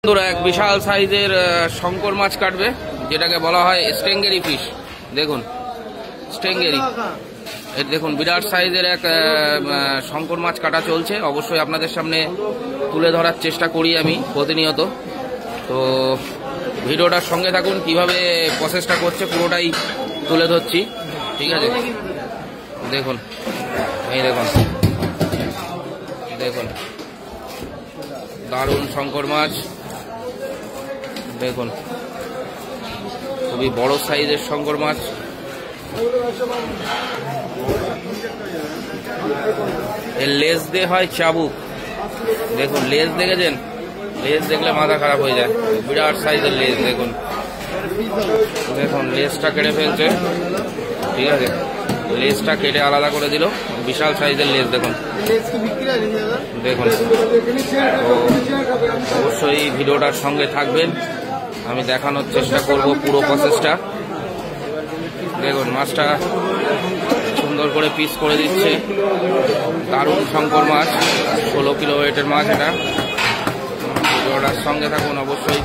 তোরা এক বিশাল সাইজের শঙ্কর মাছ কাটবে, যেটাকে বলা হয় স্টেঙ্গেরি ফিশ। দেখুন স্টেঙ্গেরি, দেখুন বিরাট সাইজের এক শঙ্কর মাছ কাটা চলছে। অবশ্যই আপনাদের সামনে তুলে ধরার চেষ্টা করি আমি প্রতিনিয়ত। তো ভিডিওটার সঙ্গে থাকুন, কিভাবে প্রসেসটা করছে পুরোটাই তুলে ধরছি, ঠিক আছে? দেখুন এই দেখুন, দেখুন দারুণ শঙ্কর মাছ। দেখুন খুবই বড় সাইজের শঙ্কর মাছ। এর লেজ দিয়ে হয় চাবুক। দেখুন লেজ দেখেছেন? লেজ দেখলে মাথা খারাপ হয়ে যায়, বিরাট সাইজের লেজ। দেখুন দেখুন লেজটা কেটে ফেলছে, ঠিক আছে? লেজটা কেটে আলাদা করে দিল, বিশাল সাইজের লেজ। দেখুন দেখুন, তো অবশ্যই ভিডিওটার সঙ্গে থাকবেন, আমি দেখানোর চেষ্টা করব পুরো প্রসেসটা। দেখুন মাছটা সুন্দর করে পিস করে দিচ্ছে, দারুণ শঙ্কর মাছ, 16 কিলো ওয়েটের মাছ এটা। ভিডিওটার সঙ্গে থাকুন, অবশ্যই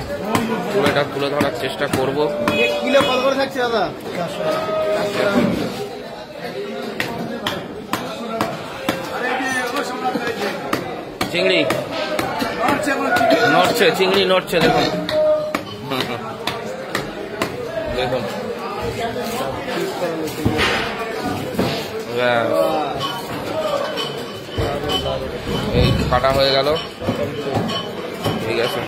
পুরোটা তুলে ধরার চেষ্টা করব। চিংড়ি নড়ছে, চিংড়ি নড়ছে। দেখুন দেখুন এই কাটা হয়ে গেল, ঠিক আছে।